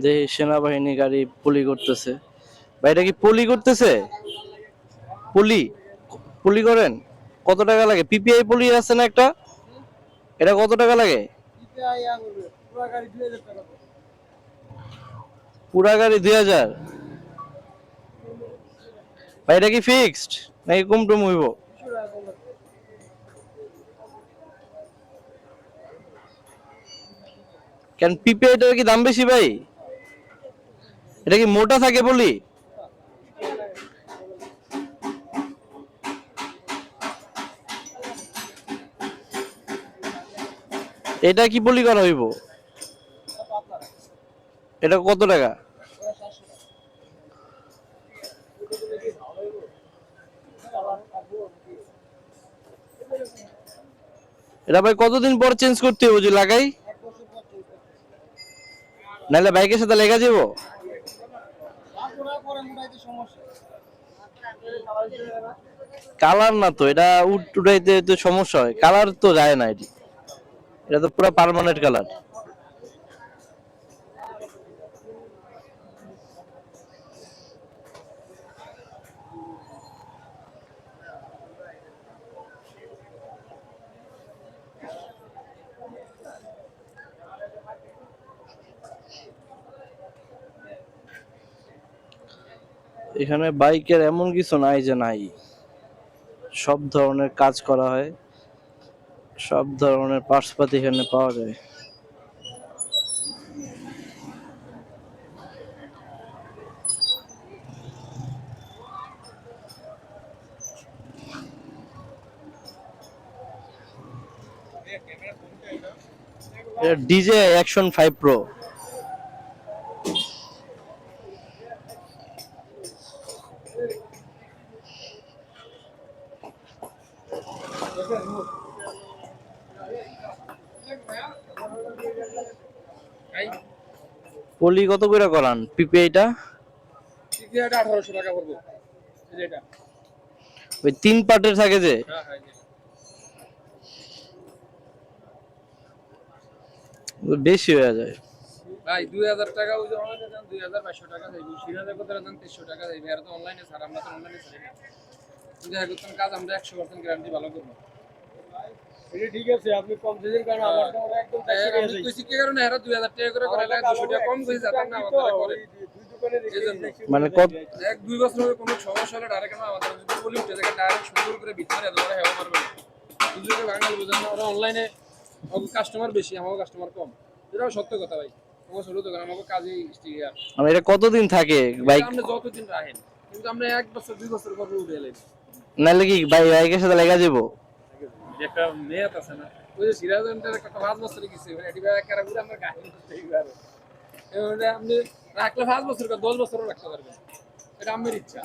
যে সেনাবাহিনী গাড়ি পলি করতেছে। ভাই এটা কি পলি করতেছে? পলি পলি করেন? কত টাকা লাগে? পিপিআই পলি আছে না একটা, এটা কত টাকা লাগে? পুরা গাড়ি 2000? ভাই এটা কি ফিক্সড নাকি কম টম হইব? কেন পিপিআইটার কি দাম বেশি ভাই? এটা কি মোটা থাকে পলি? এটা কি পলি করা হইব? এটা কত টাকা? এটা ভাই কতদিন পর চেঞ্জ করতে হবে যদি লাগাই? নাহলে বাইকের সাথে লেগে যাবো? কালার না তো, এটা উঠাইতে তো সমস্যা হয়, কালার তো যায় না এটি, এটা তো পুরো পার্মানেন্ট কালার। এখানে বাইকের এমন কিছু নাই যে নাই, সব ধরনের কাজ করা হয়, সব ধরনের পার্টসপাতি এখানে পাওয়া যায়। DJ action 5 pro. পলি কত করে করান পিপিআইটা? পিপিআইটা 1800 টাকা পড়বে। এটা ওই 3 পার্টের থাকে যে, হ্যাঁ হ্যাঁ বেশি হয়ে যায়। ভাই 2000 টাকা ওই যে অনলাইনে দেন 2200 টাকা দেব, সিরাজে কত দেন 2300 টাকা দেব, আর তো অনলাইনে ছাড়, আমরা তো অনলাইনে ছাড়ি না। যদি একদম কাজ আমরা 100% গ্যারান্টি ভালো করব। এটা ঠিক আছে, আপনি কম দিবেন কারণ আমার তো একদম আমি কইছি কি কারণে এরা 2000 টাকা করে করে লাগে 200 টাকা কম কইছি যাতে না আমাদের করে দুই দোকানে রেখে মানে কত? এক দুই বছর হবে কোনো সমস্যা হলে ডাইরেক্ট আমাদের যদি বলি উঠে যায় ডাইরেক্ট সুন্দর করে ভিতরে এতবার হেওয়া মারবে না। দুজনে বাঙালি বুঝেন না, ওরা অনলাইনে কাস্টমার বেশি, আমার কাস্টমার কম। এটাও সত্য কথা ভাই, আমার ছোট দোকান আমাকে কাজেই স্টিকার। আমি এটা কতদিন থাকে বাইক? আপনি যতদিন রাখেন, কিন্তু আপনি 1 বছর 2 বছর পর উঠে এলেন। নাহলে কি বাইকের সাথে লেগে যাবো? একটা মেয়াদ আছে না, ওই যে সিরাজের একটা 5 বছর গেছে এটি ভাই একারা ঘুরে আমার গাড়ি করতে এইবারে এবারে আপনি রাখলে 5 বছর বা 10 বছরও রাখতে পারবেন, এটা আমার ইচ্ছা।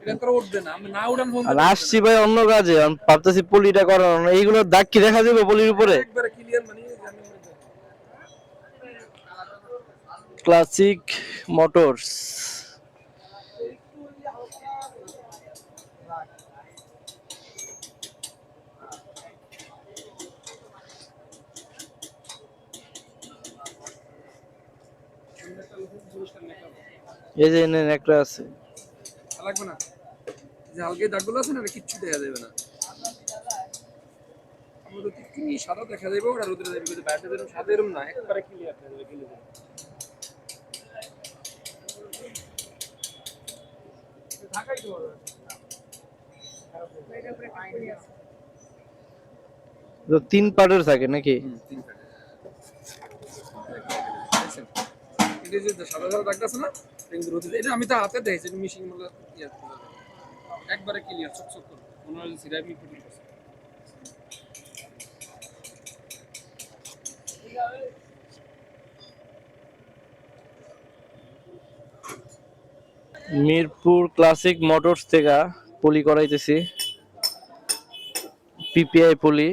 এটা তো উঠবে না, আমি না উড়ান ফোন আর আসছি ভাই অন্য কাজে, আমি ভাবতেছি পলিটা করানো, এইগুলোর দাগ কি দেখা যাবে পলির উপরে? একবারে ক্লিয়ার মানে জানেন। Classic motors. এই যে এনে একটা আছে। লাগবে না, যে হালকা দাগগুলো আছে না, কিচ্ছু দেখা যাবে না। আমাদের কি সাদা দেখা যাবে, ওটা রোদে যাবে, কিন্তু ব্যাটারি এরকম সাদা এরকম না, একবারে ক্লিয়ার দেখা যাবে ক্লিয়ার। ঢাকাই তো হবে। তো 3 পার্টের থাকে নাকি? এটা যে সাদা সাদা দাগটা আছে না, কিন্তু রোদে এটা আমি তো হাতে দেখেছি, মেশিন মূল্য একবারে ক্লিয়ার চকচক করে মনে হয় সিরামিক ফিটিং করছে। মিরপুর ক্লাসিক মোটরস থেকে পলি করাইতেছি, পিপিআই পলি।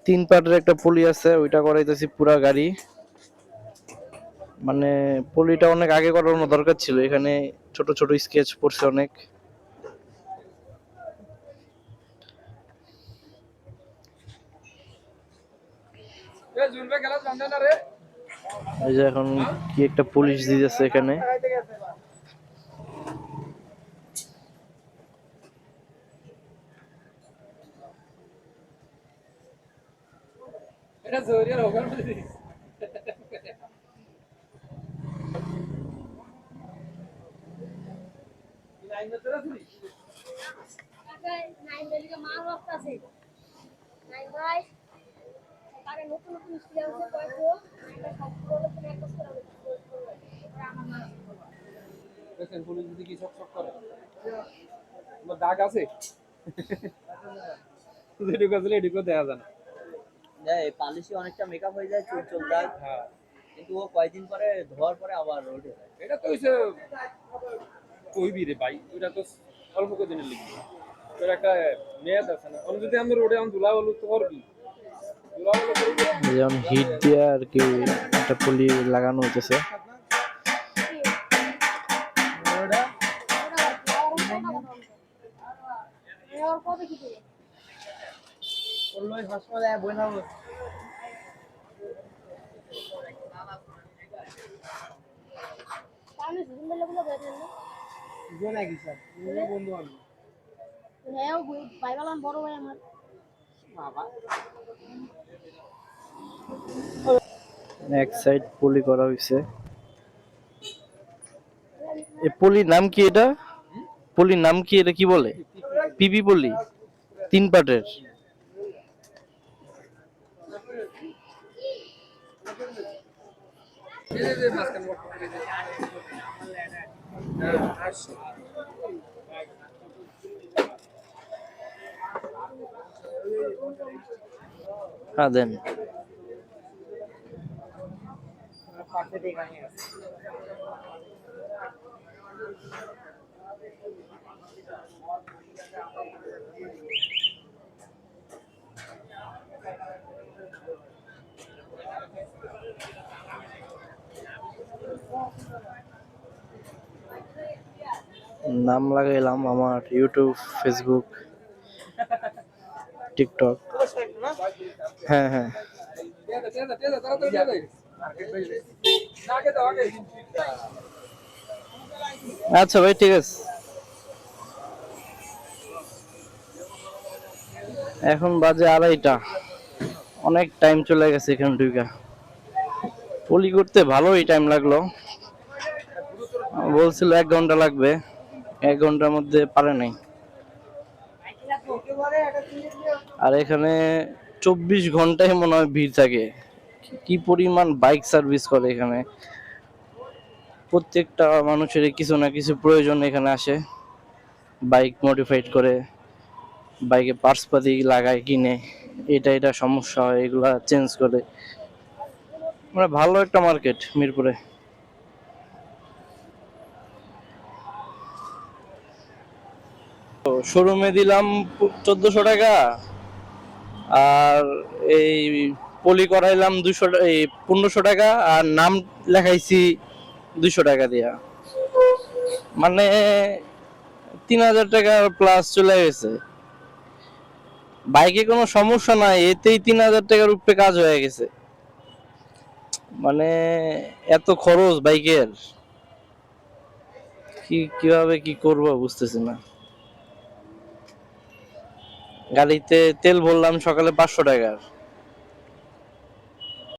3 পার্টের একটা পলি আছে, ওইটা করাইতেছি পুরা গাড়ি। মানে পলিটা অনেক আগে করানো দরকার ছিল, এখানে ছোট ছোট স্কেচ পড়ছে অনেক। এ জুলবে গেলাস বান্ধা না রে। এই যে এখন কি একটা পুলিশ দিতেছে এখানে। এটা জরিয়ার হোক দেখেন পুলিশ যদি কি চকচক করে তোমার দাগ আছে যেটুকু আসলে এটুকু দেওয়া যায় না। এই পালিশে অনেকটা মেকআপ হয়ে যায় চুল চুল দাগ, হ্যাঁ কিন্তু ও কয়েকদিন পরে ধোয়ার পরে আবার উঠে যায়। এটা তো হইছে কইবি রে ভাই, ওটা তো অল্প কদিনের লিখবি, তোর একটা মেয়াদ আছে না। অন্য যদি আমরা রোডে আমি ধুলা হলুদ তো করবি, ধুলা হলুদ করবি যেমন হিট দিয়ে আর কি একটা পুলি লাগানো হইতেছে। হাসপাতালে বই না বন্ধু আমি বড় ভাই আমার এক সাইড পুলি করা হয়েছে। এই পুলির নাম কি? এটা পুলির নাম কি? এটা কি বলে? পিপি পুলি, 3 পার্টের। এই যে মাঝখানে বড় করে দে। হ্যাঁ আসছে হ্যাঁ দেন। নাম লাগাইলাম আমার ইউটিউব, ফেসবুক, টিকটক। হ্যাঁ হ্যাঁ তাড়াতাড়ি দে আগে দাও আগে। আচ্ছা ভাই, ঠিক আছে। এখন বাজে 2:30, অনেক টাইম চলে গেছে এখানে ঢুকা। পলি করতে ভালোই টাইম লাগলো, বলছিল 1 ঘন্টা লাগবে, 1 ঘন্টার মধ্যে পারে নাই। আর এখানে 24 ঘন্টায় মনে হয় ভিড় থাকে। কি পরিমাণ বাইক সার্ভিস করে এখানে। প্রত্যেকটা মানুষের কিছু না কিছু প্রয়োজন এখানে আসে, বাইক মডিফাইড করে, বাইকে পার্টস পাতি লাগায় কিনে, এটা সমস্যা হয় এগুলা চেঞ্জ করে। মানে ভালো একটা মার্কেট মিরপুরে। শোরুমে দিলাম 1400 টাকা, আর এই পলি করাইলাম 1500 টাকা, আর নাম লেখাইছি 200 টাকা দিয়া। মানে 3000 টাকা প্লাস চলে গেছে। বাইকে কোনো সমস্যা নাই, এতেই 3000 টাকার উপরে কাজ হয়ে গেছে। মানে এত খরচ বাইকের, কিভাবে কি করব বুঝতেছি না। গাড়িতে তেল ভরলাম সকালে 500 টাকার,